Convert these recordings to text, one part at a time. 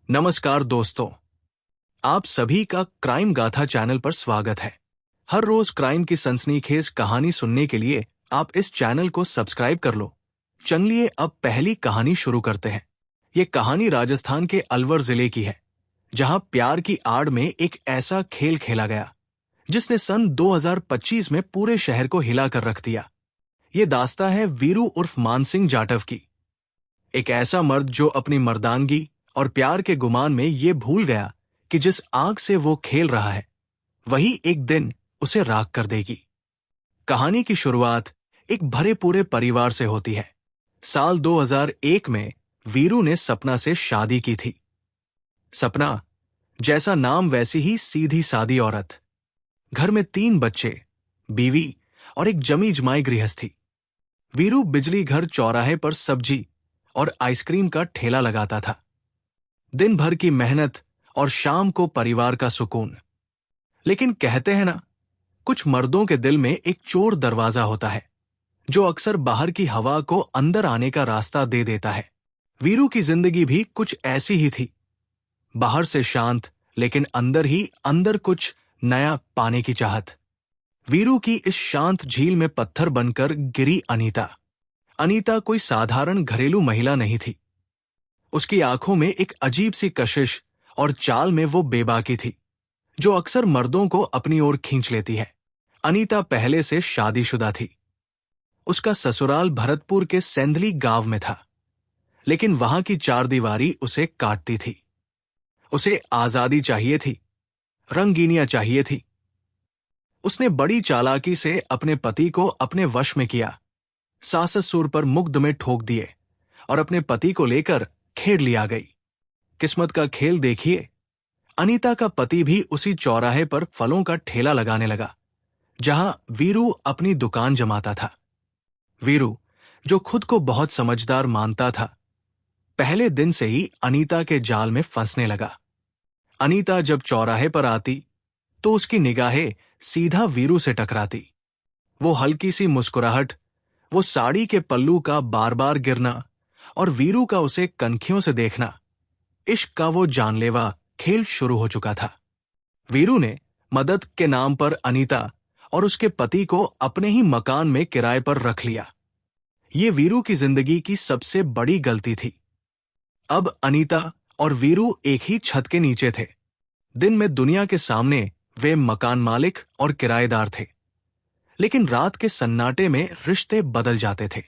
नमस्कार दोस्तों, आप सभी का क्राइम गाथा चैनल पर स्वागत है। हर रोज क्राइम की सनसनीखेज कहानी सुनने के लिए आप इस चैनल को सब्सक्राइब कर लो। चलिए अब पहली कहानी शुरू करते हैं। ये कहानी राजस्थान के अलवर जिले की है, जहां प्यार की आड़ में एक ऐसा खेल खेला गया जिसने सन 2025 में पूरे शहर को हिला कर रख दिया। ये दास्तां है वीरू उर्फ मानसिंह जाटव की। एक ऐसा मर्द जो अपनी मर्दानगी और प्यार के गुमान में ये भूल गया कि जिस आग से वो खेल रहा है वही एक दिन उसे राख कर देगी। कहानी की शुरुआत एक भरे पूरे परिवार से होती है। साल 2001 में वीरू ने सपना से शादी की थी। सपना, जैसा नाम वैसी ही सीधी सादी औरत। घर में 3 बच्चे, बीवी और एक जमी जमाई गृहस्थी। वीरू बिजली घर चौराहे पर सब्जी और आइसक्रीम का ठेला लगाता था। दिन भर की मेहनत और शाम को परिवार का सुकून। लेकिन कहते हैं ना, कुछ मर्दों के दिल में एक चोर दरवाजा होता है जो अक्सर बाहर की हवा को अंदर आने का रास्ता दे देता है। वीरू की जिंदगी भी कुछ ऐसी ही थी। बाहर से शांत, लेकिन अंदर ही अंदर कुछ नया पाने की चाहत। वीरू की इस शांत झील में पत्थर बनकर गिरी अनीता। अनीता कोई साधारण घरेलू महिला नहीं थी। उसकी आंखों में एक अजीब सी कशिश और चाल में वो बेबाकी थी जो अक्सर मर्दों को अपनी ओर खींच लेती है। अनीता पहले से शादीशुदा थी। उसका ससुराल भरतपुर के सेंधली गांव में था, लेकिन वहां की चारदीवारी उसे काटती थी। उसे आजादी चाहिए थी, रंगीनियां चाहिए थी। उसने बड़ी चालाकी से अपने पति को अपने वश में किया, सास ससुर पर मुग्ध में ठोक दिए और अपने पति को लेकर खेड़ लिया गई। किस्मत का खेल देखिए, अनीता का पति भी उसी चौराहे पर फलों का ठेला लगाने लगा जहां वीरू अपनी दुकान जमाता था। वीरू, जो खुद को बहुत समझदार मानता था, पहले दिन से ही अनीता के जाल में फंसने लगा। अनीता जब चौराहे पर आती तो उसकी निगाहें सीधा वीरू से टकराती। वो हल्की सी मुस्कुराहट, वो साड़ी के पल्लू का बार बार गिरना और वीरू का उसे कनखियों से देखना, इश्क का वो जानलेवा खेल शुरू हो चुका था। वीरू ने मदद के नाम पर अनीता और उसके पति को अपने ही मकान में किराए पर रख लिया। ये वीरू की जिंदगी की सबसे बड़ी गलती थी। अब अनीता और वीरू एक ही छत के नीचे थे। दिन में दुनिया के सामने वे मकान मालिक और किराएदार थे, लेकिन रात के सन्नाटे में रिश्ते बदल जाते थे।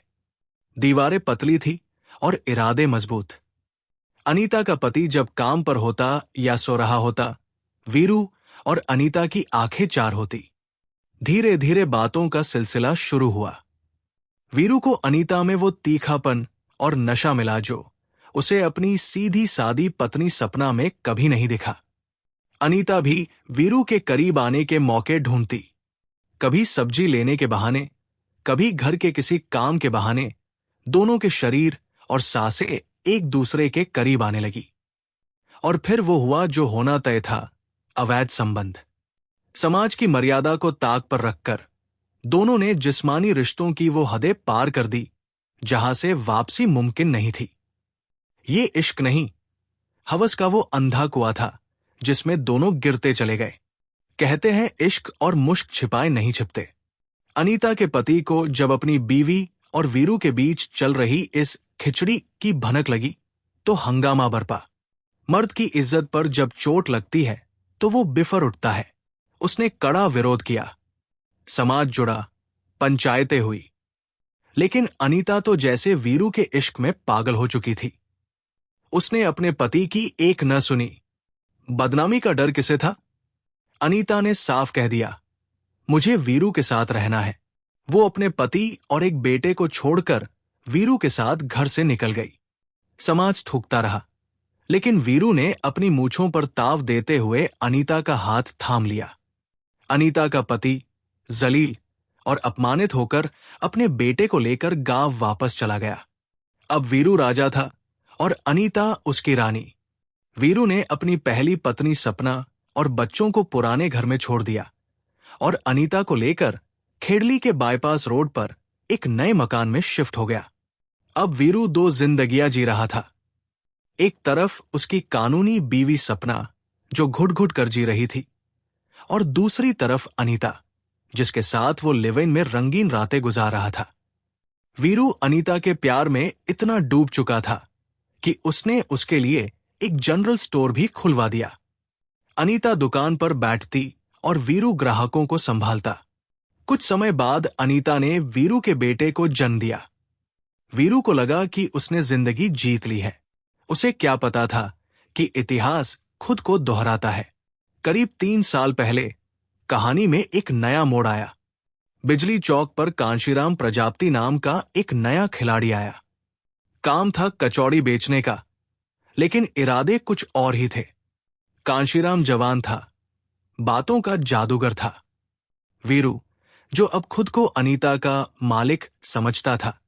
दीवारें पतली थी और इरादे मजबूत। अनीता का पति जब काम पर होता या सो रहा होता, वीरू और अनीता की आंखें चार होती। धीरे धीरे बातों का सिलसिला शुरू हुआ। वीरू को अनीता में वो तीखापन और नशा मिला जो उसे अपनी सीधी सादी पत्नी सपना में कभी नहीं दिखा। अनीता भी वीरू के करीब आने के मौके ढूंढती, कभी सब्जी लेने के बहाने, कभी घर के किसी काम के बहाने। दोनों के शरीर और सांसें एक दूसरे के करीब आने लगी। और फिर वो हुआ जो होना तय था, अवैध संबंध। समाज की मर्यादा को ताक पर रखकर दोनों ने जिस्मानी रिश्तों की वो हदें पार कर दी जहां से वापसी मुमकिन नहीं थी। ये इश्क नहीं, हवस का वो अंधा कुआं था जिसमें दोनों गिरते चले गए। कहते हैं इश्क और मुश्क छिपाए नहीं छिपते। अनीता के पति को जब अपनी बीवी और वीरू के बीच चल रही इस खिचड़ी की भनक लगी तो हंगामा बरपा। मर्द की इज्जत पर जब चोट लगती है तो वो बिफर उठता है। उसने कड़ा विरोध किया। समाज जुड़ा, पंचायतें हुई, लेकिन अनीता तो जैसे वीरू के इश्क में पागल हो चुकी थी। उसने अपने पति की एक न सुनी। बदनामी का डर किसे था? अनीता ने साफ कह दिया, मुझे वीरू के साथ रहना है। वो अपने पति और एक बेटे को छोड़कर वीरू के साथ घर से निकल गई। समाज थूकता रहा, लेकिन वीरू ने अपनी मूंछों पर ताव देते हुए अनीता का हाथ थाम लिया। अनीता का पति जलील और अपमानित होकर अपने बेटे को लेकर गांव वापस चला गया। अब वीरू राजा था और अनीता उसकी रानी। वीरू ने अपनी पहली पत्नी सपना और बच्चों को पुराने घर में छोड़ दिया और अनीता को लेकर खेड़ली के बाईपास रोड पर एक नए मकान में शिफ्ट हो गया। अब वीरू 2 जिंदगियां जी रहा था। एक तरफ उसकी कानूनी बीवी सपना, जो घुट घुट कर जी रही थी, और दूसरी तरफ अनीता, जिसके साथ वो लिव इन में रंगीन रातें गुजार रहा था। वीरू अनीता के प्यार में इतना डूब चुका था कि उसने उसके लिए एक जनरल स्टोर भी खुलवा दिया। अनीता दुकान पर बैठती और वीरू ग्राहकों को संभालता। कुछ समय बाद अनीता ने वीरू के बेटे को जन्म दिया। वीरू को लगा कि उसने जिंदगी जीत ली है। उसे क्या पता था कि इतिहास खुद को दोहराता है। करीब 3 साल पहले कहानी में एक नया मोड़ आया। बिजली चौक पर कांशीराम प्रजापति नाम का एक नया खिलाड़ी आया। काम था कचौड़ी बेचने का, लेकिन इरादे कुछ और ही थे। कांशीराम जवान था, बातों का जादूगर था। वीरू, जो अब खुद को अनीता का मालिक समझता था,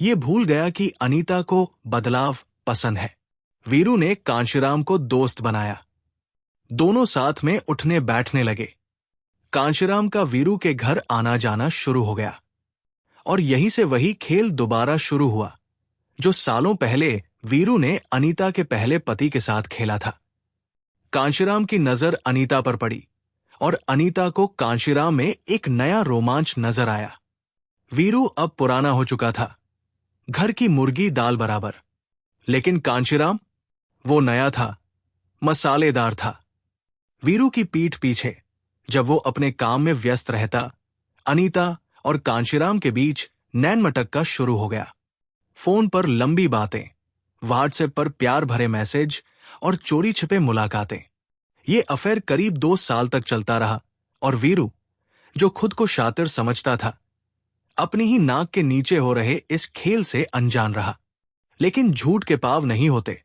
ये भूल गया कि अनीता को बदलाव पसंद है। वीरू ने कांशीराम को दोस्त बनाया। दोनों साथ में उठने बैठने लगे। कांशीराम का वीरू के घर आना जाना शुरू हो गया, और यहीं से वही खेल दोबारा शुरू हुआ जो सालों पहले वीरू ने अनीता के पहले पति के साथ खेला था। कांशीराम की नजर अनीता पर पड़ी और अनीता को कांशीराम में एक नया रोमांच नजर आया। वीरू अब पुराना हो चुका था, घर की मुर्गी दाल बराबर, लेकिन कांशीराम, वो नया था, मसालेदार था। वीरू की पीठ पीछे जब वो अपने काम में व्यस्त रहता, अनीता और कांशीराम के बीच नैन मटक्का शुरू हो गया। फोन पर लंबी बातें, व्हाट्सएप पर प्यार भरे मैसेज और चोरी छिपे मुलाकातें। ये अफेयर करीब 2 साल तक चलता रहा, और वीरू, जो खुद को शातिर समझता था, अपनी ही नाक के नीचे हो रहे इस खेल से अनजान रहा। लेकिन झूठ के पाव नहीं होते।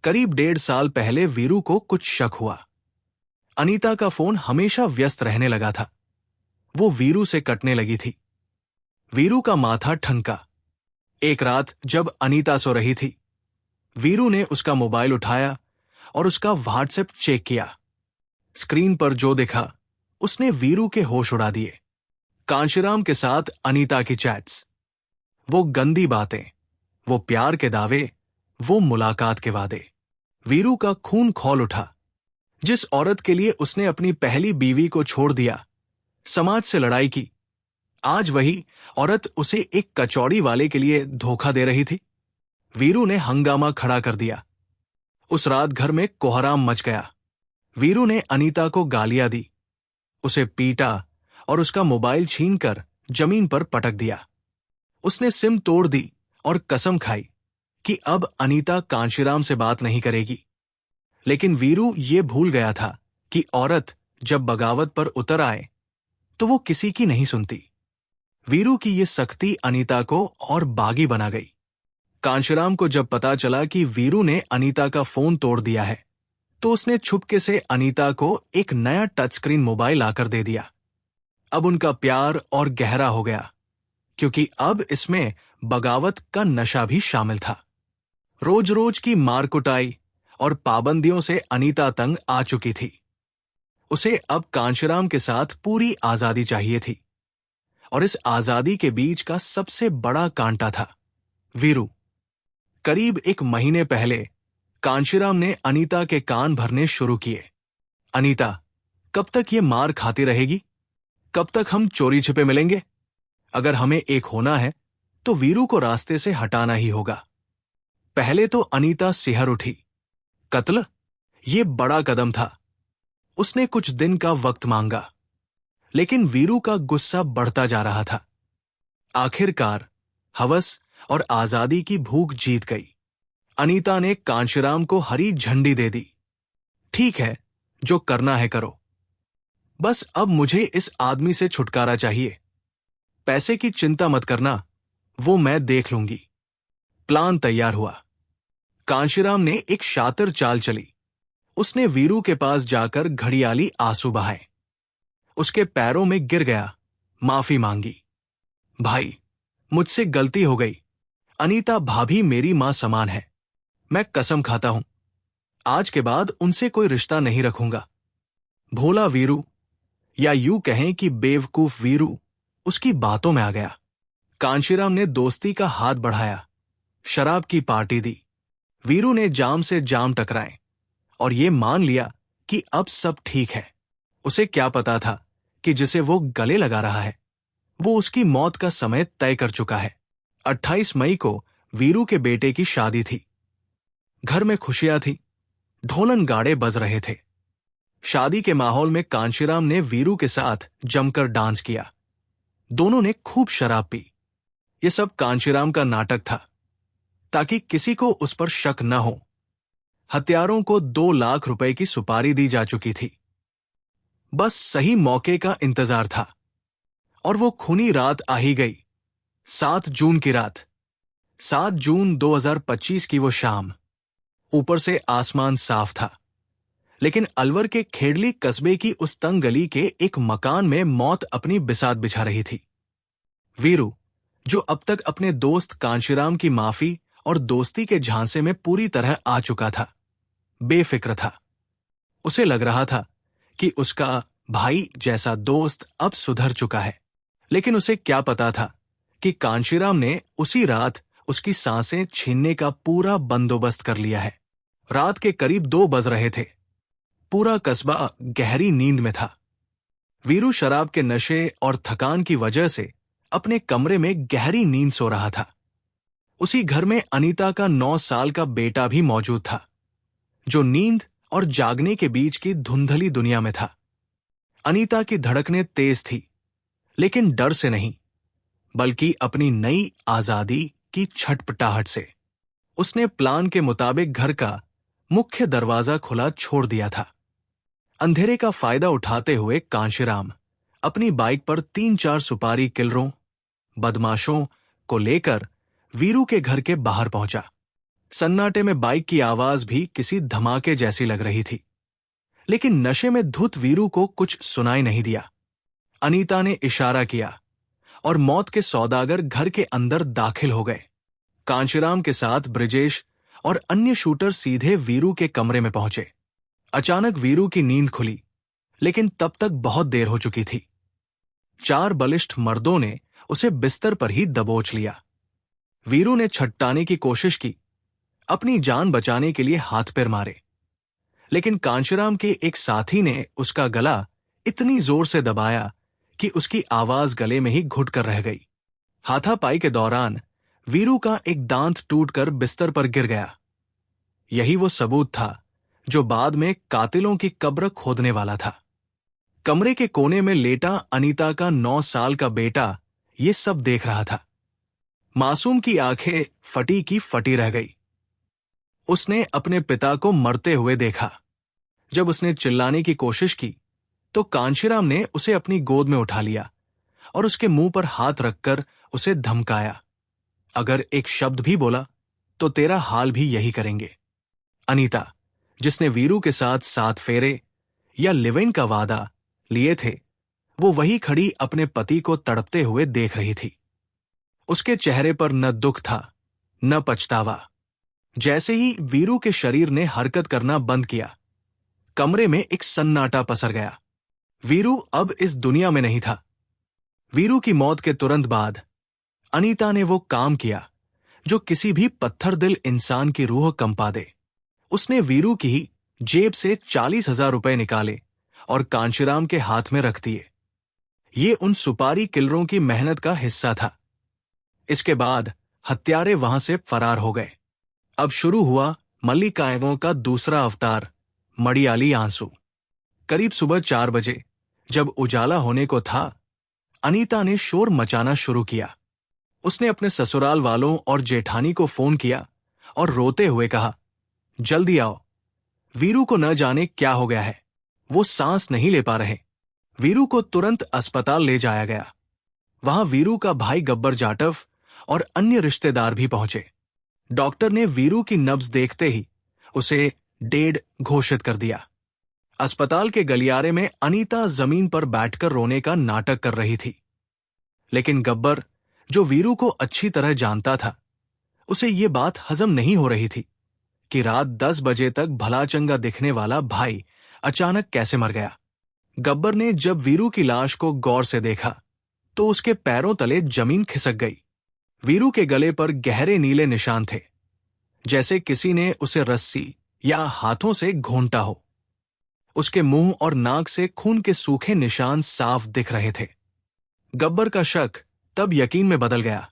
करीब 1.5 साल पहले वीरू को कुछ शक हुआ। अनीता का फोन हमेशा व्यस्त रहने लगा था। वो वीरू से कटने लगी थी। वीरू का माथा ठनका। एक रात जब अनीता सो रही थी, वीरू ने उसका मोबाइल उठाया और उसका व्हाट्सएप चेक किया। स्क्रीन पर जो दिखा, उसने वीरू के होश उड़ा दिए। कांशीराम के साथ अनीता की चैट्स, वो गंदी बातें, वो प्यार के दावे, वो मुलाकात के वादे। वीरू का खून खौल उठा। जिस औरत के लिए उसने अपनी पहली बीवी को छोड़ दिया, समाज से लड़ाई की, आज वही औरत उसे एक कचौड़ी वाले के लिए धोखा दे रही थी। वीरू ने हंगामा खड़ा कर दिया। उस रात घर में कोहराम मच गया। वीरू ने अनीता को गालियां दी, उसे पीटा और उसका मोबाइल छीनकर जमीन पर पटक दिया। उसने सिम तोड़ दी और कसम खाई कि अब अनीता कांशीराम से बात नहीं करेगी। लेकिन वीरू ये भूल गया था कि औरत जब बगावत पर उतर आए तो वो किसी की नहीं सुनती। वीरू की ये सख्ती अनीता को और बागी बना गई। कांशीराम को जब पता चला कि वीरू ने अनीता का फोन तोड़ दिया है, तो उसने छुपके से अनीता को एक नया टच स्क्रीन मोबाइल आकर दे दिया। अब उनका प्यार और गहरा हो गया, क्योंकि अब इसमें बगावत का नशा भी शामिल था। रोज रोज की मार कुटाई और पाबंदियों से अनीता तंग आ चुकी थी। उसे अब कांशीराम के साथ पूरी आजादी चाहिए थी, और इस आजादी के बीच का सबसे बड़ा कांटा था वीरू। करीब 1 महीने पहले कांशीराम ने अनीता के कान भरने शुरू किए। अनीता, कब तक ये मार खाती रहेगी? कब तक हम चोरी छिपे मिलेंगे? अगर हमें एक होना है तो वीरू को रास्ते से हटाना ही होगा। पहले तो अनीता सिहर उठी। कत्ल, ये बड़ा कदम था। उसने कुछ दिन का वक्त मांगा, लेकिन वीरू का गुस्सा बढ़ता जा रहा था। आखिरकार हवस और आजादी की भूख जीत गई। अनीता ने कांशीराम को हरी झंडी दे दी। ठीक है, जो करना है करो, बस अब मुझे इस आदमी से छुटकारा चाहिए। पैसे की चिंता मत करना, वो मैं देख लूंगी। प्लान तैयार हुआ। कांशीराम ने एक शातिर चाल चली। उसने वीरू के पास जाकर घड़ियाली आंसू बहाए। उसके पैरों में गिर गया, माफी मांगी। भाई, मुझसे गलती हो गई। अनीता भाभी मेरी मां समान है। मैं कसम खाता हूं, आज के बाद उनसे कोई रिश्ता नहीं रखूंगा। भोला वीरू, या यूं कहें कि बेवकूफ वीरू, उसकी बातों में आ गया। कांशीराम ने दोस्ती का हाथ बढ़ाया, शराब की पार्टी दी। वीरू ने जाम से जाम टकराए और ये मान लिया कि अब सब ठीक है। उसे क्या पता था कि जिसे वो गले लगा रहा है वो उसकी मौत का समय तय कर चुका है। 28 मई को वीरू के बेटे की शादी थी। घर में खुशियां थी, ढोलन गाड़े बज रहे थे। शादी के माहौल में कांशीराम ने वीरू के साथ जमकर डांस किया। दोनों ने खूब शराब पी। यह सब कांशीराम का नाटक था ताकि किसी को उस पर शक न हो। हत्यारों को 2 लाख रुपए की सुपारी दी जा चुकी थी। बस सही मौके का इंतजार था और वो खूनी रात आ ही गई। 7 जून की रात, 7 जून 2025 की वो शाम। ऊपर से आसमान साफ था, लेकिन अलवर के खेड़ली कस्बे की उस तंग गली के एक मकान में मौत अपनी बिसात बिछा रही थी। वीरू, जो अब तक अपने दोस्त कांशीराम की माफी और दोस्ती के झांसे में पूरी तरह आ चुका था, बेफिक्र था। उसे लग रहा था कि उसका भाई जैसा दोस्त अब सुधर चुका है, लेकिन उसे क्या पता था कि कांशीराम ने उसी रात उसकी सांसें छीनने का पूरा बंदोबस्त कर लिया है। रात के करीब 2 बज रहे थे। पूरा कस्बा गहरी नींद में था। वीरू शराब के नशे और थकान की वजह से अपने कमरे में गहरी नींद सो रहा था। उसी घर में अनीता का 9 साल का बेटा भी मौजूद था, जो नींद और जागने के बीच की धुंधली दुनिया में था। अनीता की धड़कनें तेज थी, लेकिन डर से नहीं, बल्कि अपनी नई आजादी की छटपटाहट से। उसने प्लान के मुताबिक घर का मुख्य दरवाजा खुला छोड़ दिया था। अंधेरे का फायदा उठाते हुए कांशीराम अपनी बाइक पर 3-4 सुपारी किलरों, बदमाशों को लेकर वीरू के घर के बाहर पहुंचा। सन्नाटे में बाइक की आवाज भी किसी धमाके जैसी लग रही थी, लेकिन नशे में धुत वीरू को कुछ सुनाई नहीं दिया। अनीता ने इशारा किया और मौत के सौदागर घर के अंदर दाखिल हो गए। कांशीराम के साथ ब्रिजेश और अन्य शूटर सीधे वीरू के कमरे में पहुंचे। अचानक वीरू की नींद खुली, लेकिन तब तक बहुत देर हो चुकी थी। 4 बलिष्ठ मर्दों ने उसे बिस्तर पर ही दबोच लिया। वीरू ने छट्टाने की कोशिश की, अपनी जान बचाने के लिए हाथ पैर मारे, लेकिन कांशीराम के एक साथी ने उसका गला इतनी जोर से दबाया कि उसकी आवाज गले में ही घुट कर रह गई। हाथापाई के दौरान वीरू का एक दांत टूटकर बिस्तर पर गिर गया। यही वो सबूत था जो बाद में कातिलों की कब्र खोदने वाला था। कमरे के कोने में लेटा अनीता का 9 साल का बेटा ये सब देख रहा था। मासूम की आंखें फटी की फटी रह गई। उसने अपने पिता को मरते हुए देखा। जब उसने चिल्लाने की कोशिश की तो कांशीराम ने उसे अपनी गोद में उठा लिया और उसके मुंह पर हाथ रखकर उसे धमकाया, अगर एक शब्द भी बोला तो तेरा हाल भी यही करेंगे। अनीता, जिसने वीरू के साथ 7 फेरे या लिव इन का वादा लिए थे, वो वही खड़ी अपने पति को तड़पते हुए देख रही थी। उसके चेहरे पर न दुख था न पछतावा। जैसे ही वीरू के शरीर ने हरकत करना बंद किया, कमरे में एक सन्नाटा पसर गया। वीरू अब इस दुनिया में नहीं था। वीरू की मौत के तुरंत बाद अनीता ने वो काम किया जो किसी भी पत्थर दिल इंसान की रूह कंपा दे। उसने वीरू की जेब से 40,000 रुपए निकाले और कांशीराम के हाथ में रख दिए। ये उन सुपारी किलरों की मेहनत का हिस्सा था। इसके बाद हत्यारे वहां से फरार हो गए। अब शुरू हुआ मल्लिकाएवों का दूसरा अवतार, मड़ियाली आंसू। करीब सुबह 4 बजे जब उजाला होने को था, अनीता ने शोर मचाना शुरू किया। उसने अपने ससुराल वालों और जेठानी को फोन किया और रोते हुए कहा, जल्दी आओ, वीरू को न जाने क्या हो गया है, वो सांस नहीं ले पा रहे। वीरू को तुरंत अस्पताल ले जाया गया। वहां वीरू का भाई गब्बर जाटव और अन्य रिश्तेदार भी पहुंचे। डॉक्टर ने वीरू की नब्ज देखते ही उसे डेड घोषित कर दिया। अस्पताल के गलियारे में अनीता जमीन पर बैठकर रोने का नाटक कर रही थी, लेकिन गब्बर, जो वीरू को अच्छी तरह जानता था, उसे ये बात हजम नहीं हो रही थी कि रात 10 बजे तक भला चंगा दिखने वाला भाई अचानक कैसे मर गया। गब्बर ने जब वीरू की लाश को गौर से देखा तो उसके पैरों तले जमीन खिसक गई। वीरू के गले पर गहरे नीले निशान थे, जैसे किसी ने उसे रस्सी या हाथों से घोंटा हो। उसके मुंह और नाक से खून के सूखे निशान साफ दिख रहे थे। गब्बर का शक तब यकीन में बदल गया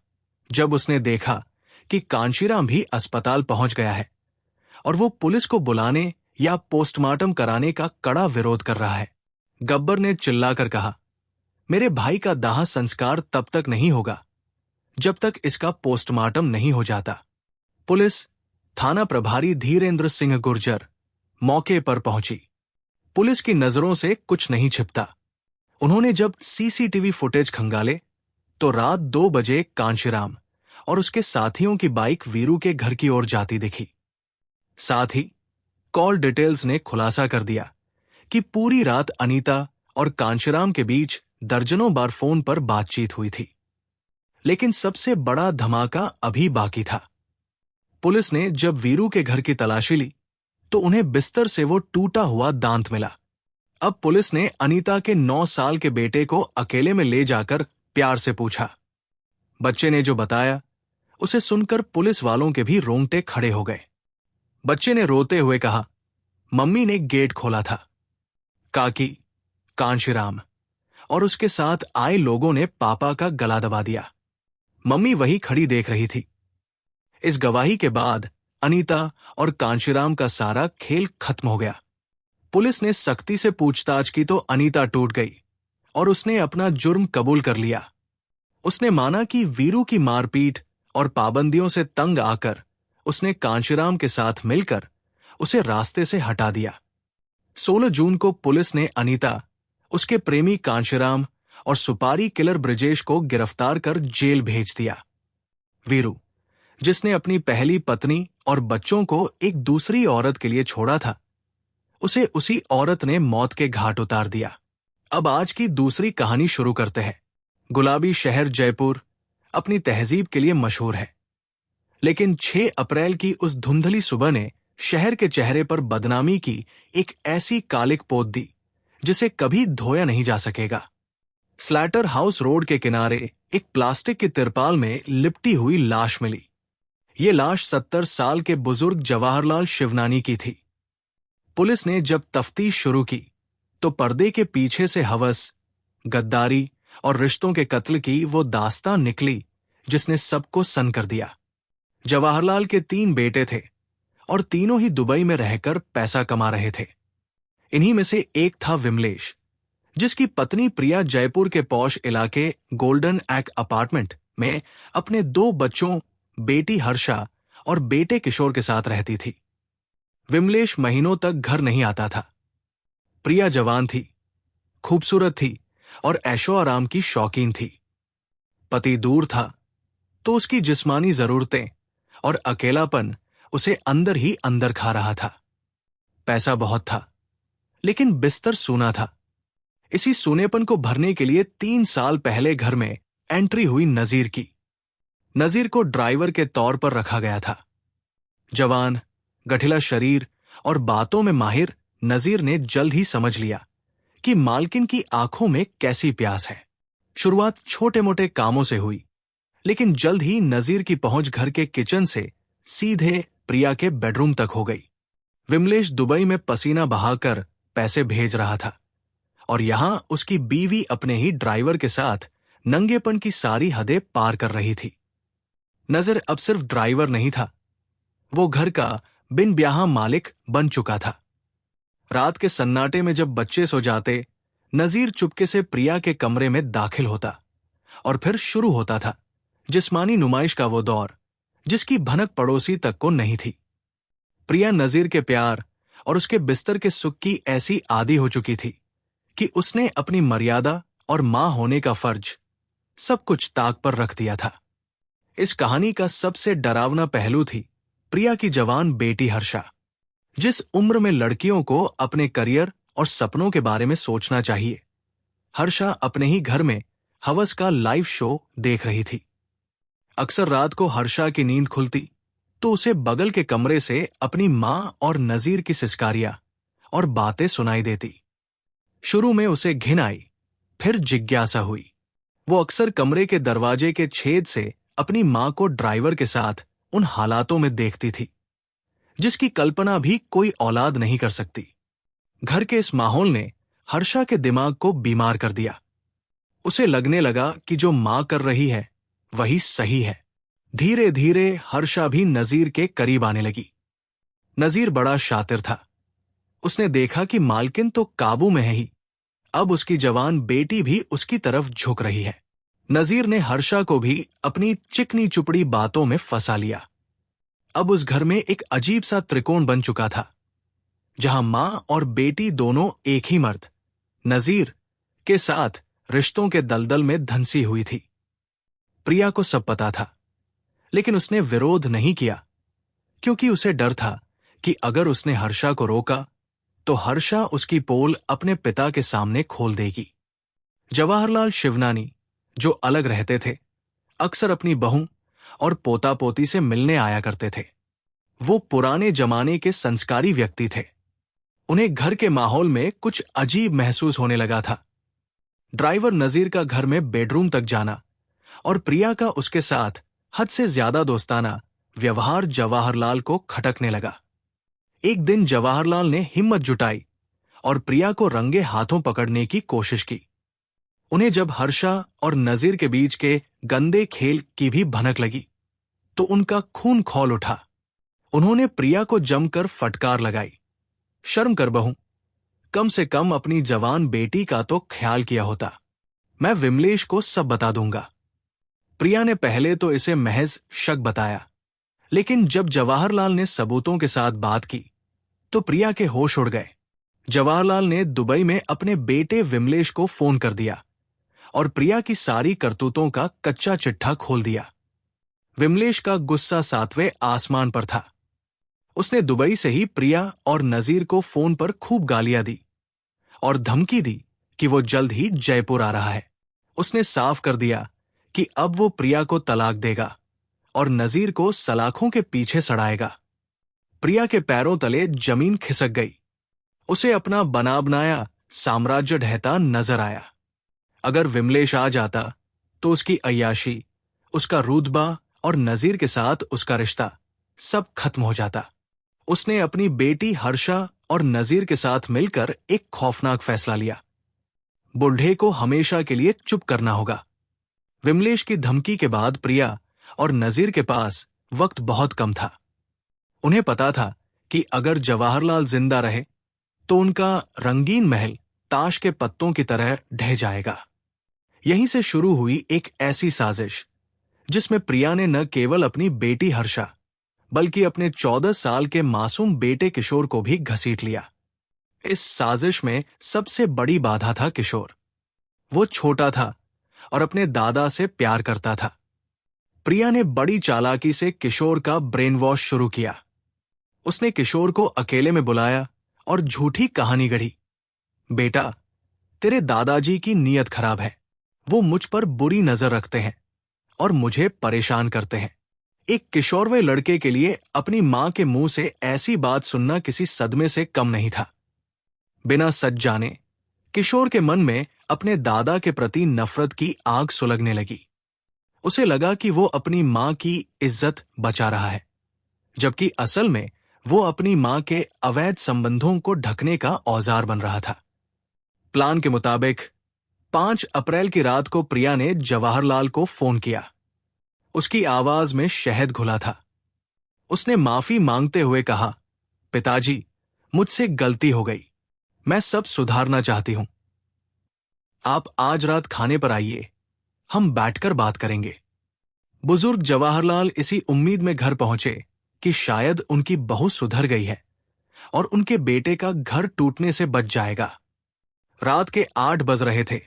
जब उसने देखा कि कांशीराम भी अस्पताल पहुंच गया है और वो पुलिस को बुलाने या पोस्टमार्टम कराने का कड़ा विरोध कर रहा है। गब्बर ने चिल्लाकर कहा, मेरे भाई का दाह संस्कार तब तक नहीं होगा जब तक इसका पोस्टमार्टम नहीं हो जाता। पुलिस थाना प्रभारी धीरेन्द्र सिंह गुर्जर मौके पर पहुंची। पुलिस की नजरों से कुछ नहीं छिपता। उन्होंने जब सीसीटीवी फुटेज खंगाले तो रात 2 बजे कांशीराम और उसके साथियों की बाइक वीरू के घर की ओर जाती दिखी। साथ ही कॉल डिटेल्स ने खुलासा कर दिया कि पूरी रात अनीता और कांशीराम के बीच दर्जनों बार फोन पर बातचीत हुई थी। लेकिन सबसे बड़ा धमाका अभी बाकी था। पुलिस ने जब वीरू के घर की तलाशी ली तो उन्हें बिस्तर से वो टूटा हुआ दांत मिला। अब पुलिस ने अनीता के 9 साल के बेटे को अकेले में ले जाकर प्यार से पूछा। बच्चे ने जो बताया उसे सुनकर पुलिस वालों के भी रोंगटे खड़े हो गए। बच्चे ने रोते हुए कहा, मम्मी ने गेट खोला था। काकी, कांशीराम और उसके साथ आए लोगों ने पापा का गला दबा दिया। मम्मी वही खड़ी देख रही थी। इस गवाही के बाद अनीता और कांशीराम का सारा खेल खत्म हो गया। पुलिस ने सख्ती से पूछताछ की तो अनीता टूट गई और उसने अपना जुर्म कबूल कर लिया। उसने माना कि वीरू की मारपीट और पाबंदियों से तंग आकर उसने कांशीराम के साथ मिलकर उसे रास्ते से हटा दिया। 16 जून को पुलिस ने अनीता, उसके प्रेमी कांशीराम और सुपारी किलर ब्रिजेश को गिरफ्तार कर जेल भेज दिया। वीरू, जिसने अपनी पहली पत्नी और बच्चों को एक दूसरी औरत के लिए छोड़ा था, उसे उसी औरत ने मौत के घाट उतार दिया। अब आज की दूसरी कहानी शुरू करते हैं। गुलाबी शहर जयपुर अपनी तहजीब के लिए मशहूर है, लेकिन 6 अप्रैल की उस धुंधली सुबह ने शहर के चेहरे पर बदनामी की एक ऐसी कालिक पोत दी जिसे कभी धोया नहीं जा सकेगा। स्लैटर हाउस रोड के किनारे एक प्लास्टिक की तिरपाल में लिपटी हुई लाश मिली। ये लाश 70 साल के बुजुर्ग जवाहरलाल शिवनानी की थी। पुलिस ने जब तफ्तीश शुरू की तो पर्दे के पीछे से हवस, गद्दारी और रिश्तों के कत्ल की वो दास्तां निकली जिसने सबको सन्न कर दिया। जवाहरलाल के 3 बेटे थे और तीनों ही दुबई में रहकर पैसा कमा रहे थे। इन्हीं में से एक था विमलेश, जिसकी पत्नी प्रिया जयपुर के पॉश इलाके गोल्डन एक्ट अपार्टमेंट में अपने 2 बच्चों, बेटी हर्षा और बेटे किशोर के साथ रहती थी। विमलेश महीनों तक घर नहीं आता था। प्रिया जवान थी, खूबसूरत थी और ऐशो आराम की शौकीन थी। पति दूर था तो उसकी जिस्मानी जरूरतें और अकेलापन उसे अंदर ही अंदर खा रहा था। पैसा बहुत था, लेकिन बिस्तर सूना था। इसी सूनेपन को भरने के लिए 3 साल पहले घर में एंट्री हुई नजीर की। नजीर को ड्राइवर के तौर पर रखा गया था। जवान, गठिला शरीर और बातों में माहिर नजीर ने जल्द ही समझ लिया कि मालकिन की आंखों में कैसी प्यास है। शुरुआत छोटे मोटे कामों से हुई, लेकिन जल्द ही नजीर की पहुंच घर के किचन से सीधे प्रिया के बेडरूम तक हो गई। विमलेश दुबई में पसीना बहाकर पैसे भेज रहा था और यहां उसकी बीवी अपने ही ड्राइवर के साथ नंगेपन की सारी हदें पार कर रही थी। नजर अब सिर्फ ड्राइवर नहीं था, वो घर का बिन ब्याहा मालिक बन चुका था। रात के सन्नाटे में जब बच्चे सो जाते, नजीर चुपके से प्रिया के कमरे में दाखिल होता और फिर शुरू होता था जिस्मानी नुमाइश का वो दौर जिसकी भनक पड़ोसी तक को नहीं थी। प्रिया नजीर के प्यार और उसके बिस्तर के सुख की ऐसी आदी हो चुकी थी कि उसने अपनी मर्यादा और मां होने का फर्ज सब कुछ ताक पर रख दिया था। इस कहानी का सबसे डरावना पहलू थी प्रिया की जवान बेटी हर्षा। जिस उम्र में लड़कियों को अपने करियर और सपनों के बारे में सोचना चाहिए, हर्षा अपने ही घर में हवस का लाइव शो देख रही थी। अक्सर रात को हर्षा की नींद खुलती तो उसे बगल के कमरे से अपनी मां और नजीर की सिसकारियां और बातें सुनाई देती। शुरू में उसे घिन आई, फिर जिज्ञासा हुई। वो अक्सर कमरे के दरवाजे के छेद से अपनी मां को ड्राइवर के साथ उन हालातों में देखती थी। जिसकी कल्पना भी कोई औलाद नहीं कर सकती। घर के इस माहौल ने हर्षा के दिमाग को बीमार कर दिया। उसे लगने लगा कि जो मां कर रही है वही सही है। धीरे धीरे हर्षा भी नजीर के करीब आने लगी। नजीर बड़ा शातिर था। उसने देखा कि मालकिन तो काबू में है ही, अब उसकी जवान बेटी भी उसकी तरफ झुक रही है। नजीर ने हर्षा को भी अपनी चिकनी चुपड़ी बातों में फंसा लिया। अब उस घर में एक अजीब सा त्रिकोण बन चुका था, जहां मां और बेटी दोनों एक ही मर्द नजीर के साथ रिश्तों के दलदल में धंसी हुई थी। प्रिया को सब पता था, लेकिन उसने विरोध नहीं किया, क्योंकि उसे डर था कि अगर उसने हर्षा को रोका तो हर्षा उसकी पोल अपने पिता के सामने खोल देगी। जवाहरलाल शिवनानी, जो अलग रहते थे, अक्सर अपनी बहू और पोता पोती से मिलने आया करते थे। वो पुराने जमाने के संस्कारी व्यक्ति थे। उन्हें घर के माहौल में कुछ अजीब महसूस होने लगा था। ड्राइवर नजीर का घर में बेडरूम तक जाना और प्रिया का उसके साथ हद से ज्यादा दोस्ताना व्यवहार जवाहरलाल को खटकने लगा। एक दिन जवाहरलाल ने हिम्मत जुटाई और प्रिया को रंगे हाथों पकड़ने की कोशिश की। उन्हें जब हर्षा और नजीर के बीच के गंदे खेल की भी भनक लगी तो उनका खून खौल उठा। उन्होंने प्रिया को जमकर फटकार लगाई। शर्म कर बहू, कम से कम अपनी जवान बेटी का तो ख्याल किया होता। मैं विमलेश को सब बता दूंगा। प्रिया ने पहले तो इसे महज शक बताया, लेकिन जब जवाहरलाल ने सबूतों के साथ बात की तो प्रिया के होश उड़ गए। जवाहरलाल ने दुबई में अपने बेटे विमलेश को फोन कर दिया और प्रिया की सारी करतूतों का कच्चा चिट्ठा खोल दिया। विमलेश का गुस्सा 7वें आसमान पर था। उसने दुबई से ही प्रिया और नजीर को फोन पर खूब गालियां दी और धमकी दी कि वो जल्द ही जयपुर आ रहा है। उसने साफ कर दिया कि अब वो प्रिया को तलाक देगा और नजीर को सलाखों के पीछे सड़ाएगा। प्रिया के पैरों तले जमीन खिसक गई। उसे अपना बना बनाया साम्राज्य ढहता नजर आया। अगर विमलेश आ जाता तो उसकी अय्याशी, उसका रुतबा और नजीर के साथ उसका रिश्ता सब खत्म हो जाता। उसने अपनी बेटी हर्षा और नजीर के साथ मिलकर एक खौफनाक फैसला लिया। बुढ़े को हमेशा के लिए चुप करना होगा। विमलेश की धमकी के बाद प्रिया और नजीर के पास वक्त बहुत कम था। उन्हें पता था कि अगर जवाहरलाल जिंदा रहे तो उनका रंगीन महल ताश के पत्तों की तरह ढह जाएगा। यहीं से शुरू हुई एक ऐसी साजिश जिसमें प्रिया ने न केवल अपनी बेटी हर्षा बल्कि अपने 14 साल के मासूम बेटे किशोर को भी घसीट लिया। इस साजिश में सबसे बड़ी बाधा था किशोर। वो छोटा था और अपने दादा से प्यार करता था। प्रिया ने बड़ी चालाकी से किशोर का ब्रेन वॉश शुरू किया। उसने किशोर को अकेले में बुलाया और झूठी कहानी गढ़ी। बेटा, तेरे दादाजी की नीयत खराब है। वो मुझ पर बुरी नजर रखते हैं और मुझे परेशान करते हैं। एक किशोरवय लड़के के लिए अपनी मां के मुंह से ऐसी बात सुनना किसी सदमे से कम नहीं था। बिना सच जाने किशोर के मन में अपने दादा के प्रति नफरत की आग सुलगने लगी। उसे लगा कि वो अपनी मां की इज्जत बचा रहा है, जबकि असल में वो अपनी मां के अवैध संबंधों को ढकने का औजार बन रहा था। प्लान के मुताबिक 5 अप्रैल की रात को प्रिया ने जवाहरलाल को फोन किया। उसकी आवाज में शहद घुला था। उसने माफी मांगते हुए कहा, पिताजी, मुझसे गलती हो गई। मैं सब सुधारना चाहती हूं। आप आज रात खाने पर आइए, हम बैठकर बात करेंगे। बुजुर्ग जवाहरलाल इसी उम्मीद में घर पहुंचे कि शायद उनकी बहू सुधर गई है और उनके बेटे का घर टूटने से बच जाएगा। रात के 8 बज रहे थे।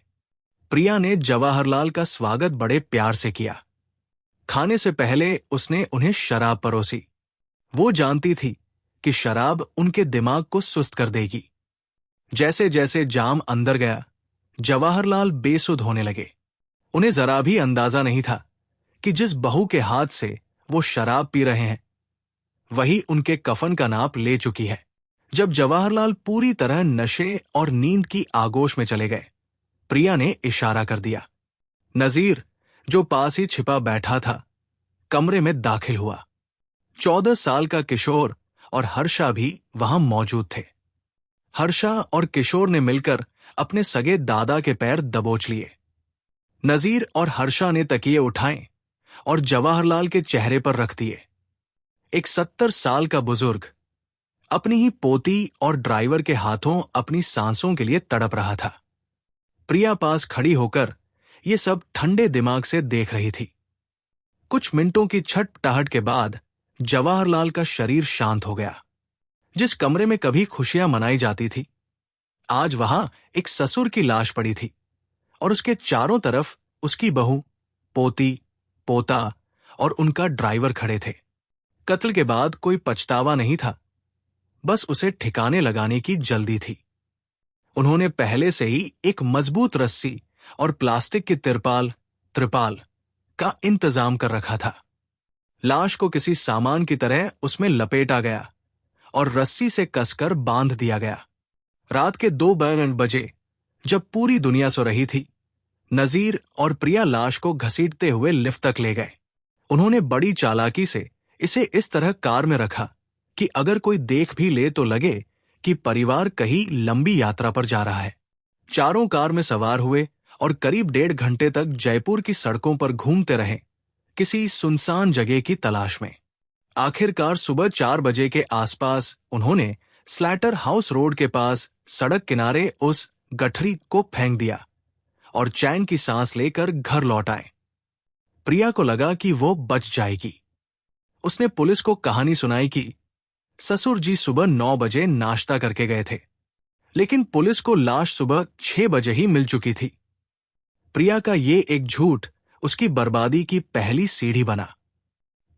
प्रिया ने जवाहरलाल का स्वागत बड़े प्यार से किया। खाने से पहले उसने उन्हें शराब परोसी। वो जानती थी कि शराब उनके दिमाग को सुस्त कर देगी। जैसे जैसे जाम अंदर गया, जवाहरलाल बेसुध होने लगे। उन्हें जरा भी अंदाजा नहीं था कि जिस बहू के हाथ से वो शराब पी रहे हैं वही उनके कफन का नाप ले चुकी है। जब जवाहरलाल पूरी तरह नशे और नींद की आगोश में चले गए, प्रिया ने इशारा कर दिया। नजीर, जो पास ही छिपा बैठा था, कमरे में दाखिल हुआ। 14 साल का किशोर और हर्षा भी वहां मौजूद थे। हर्षा और किशोर ने मिलकर अपने सगे दादा के पैर दबोच लिए। नजीर और हर्षा ने तकिए उठाए और जवाहरलाल के चेहरे पर रख दिए। एक 70 साल का बुजुर्ग अपनी ही पोती और ड्राइवर के हाथों अपनी सांसों के लिए तड़प रहा था। प्रिया पास खड़ी होकर ये सब ठंडे दिमाग से देख रही थी। कुछ मिनटों की छटपटाहट के बाद जवाहरलाल का शरीर शांत हो गया। जिस कमरे में कभी खुशियां मनाई जाती थी, आज वहां एक ससुर की लाश पड़ी थी और उसके चारों तरफ उसकी बहू, पोती, पोता और उनका ड्राइवर खड़े थे। कत्ल के बाद कोई पछतावा नहीं था, बस उसे ठिकाने लगाने की जल्दी थी। उन्होंने पहले से ही एक मजबूत रस्सी और प्लास्टिक की त्रिपाल का इंतजाम कर रखा था। लाश को किसी सामान की तरह उसमें लपेटा गया और रस्सी से कसकर बांध दिया गया। रात के 2 बजे, जब पूरी दुनिया सो रही थी, नजीर और प्रिया लाश को घसीटते हुए लिफ्ट तक ले गए। उन्होंने बड़ी चालाकी से इसे इस तरह कार में रखा कि अगर कोई देख भी ले तो लगे कि परिवार कहीं लंबी यात्रा पर जा रहा है। चारों कार में सवार हुए और करीब 1.5 घंटे तक जयपुर की सड़कों पर घूमते रहे, किसी सुनसान जगह की तलाश में। आखिरकार सुबह 4 बजे के आसपास उन्होंने स्लैटर हाउस रोड के पास सड़क किनारे उस गठरी को फेंक दिया और चैन की सांस लेकर घर लौट आए। प्रिया को लगा कि वो बच जाएगी। उसने पुलिस को कहानी सुनाई कि ससुर जी सुबह 9 बजे नाश्ता करके गए थे, लेकिन पुलिस को लाश सुबह 6 बजे ही मिल चुकी थी। प्रिया का ये एक झूठ उसकी बर्बादी की पहली सीढ़ी बना।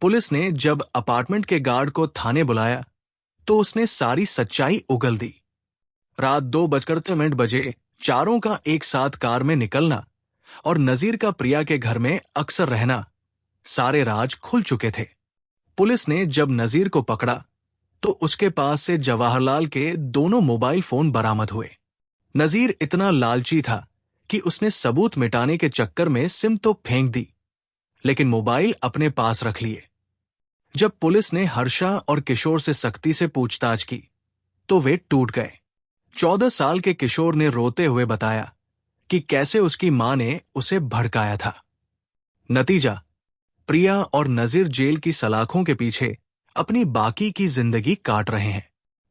पुलिस ने जब अपार्टमेंट के गार्ड को थाने बुलाया तो उसने सारी सच्चाई उगल दी। रात 2:03 चारों का एक साथ कार में निकलना और नजीर का प्रिया के घर में अक्सर रहना, सारे राज खुल चुके थे। पुलिस ने जब नजीर को पकड़ा तो उसके पास से जवाहरलाल के दोनों मोबाइल फोन बरामद हुए। नजीर इतना लालची था कि उसने सबूत मिटाने के चक्कर में सिम तो फेंक दी, लेकिन मोबाइल अपने पास रख लिए। जब पुलिस ने हर्षा और किशोर से सख्ती से पूछताछ की तो वे टूट गए। 14 साल के किशोर ने रोते हुए बताया कि कैसे उसकी मां ने उसे भड़काया था। नतीजा, प्रिया और नजीर जेल की सलाखों के पीछे अपनी बाकी की जिंदगी काट रहे हैं।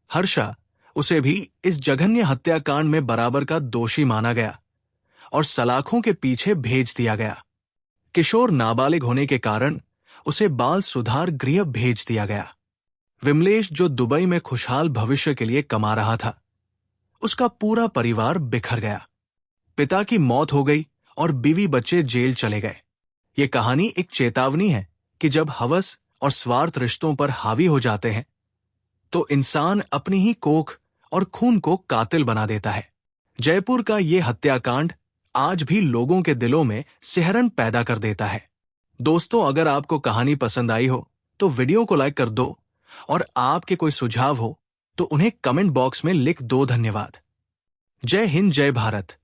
हर्षा, उसे भी इस जघन्य हत्याकांड में बराबर का दोषी माना गया और सलाखों के पीछे भेज दिया गया। किशोर नाबालिग होने के कारण उसे बाल सुधार गृह भेज दिया गया। विमलेश, जो दुबई में खुशहाल भविष्य के लिए कमा रहा था, उसका पूरा परिवार बिखर गया। पिता की मौत हो गई और बीवी बच्चे जेल चले गए। ये कहानी एक चेतावनी है कि जब हवस और स्वार्थ रिश्तों पर हावी हो जाते हैं तो इंसान अपनी ही कोख और खून को कातिल बना देता है। जयपुर का ये हत्याकांड आज भी लोगों के दिलों में सिहरन पैदा कर देता है। दोस्तों, अगर आपको कहानी पसंद आई हो तो वीडियो को लाइक कर दो और आपके कोई सुझाव हो तो उन्हें कमेंट बॉक्स में लिख दो। धन्यवाद। जय हिंद, जय भारत।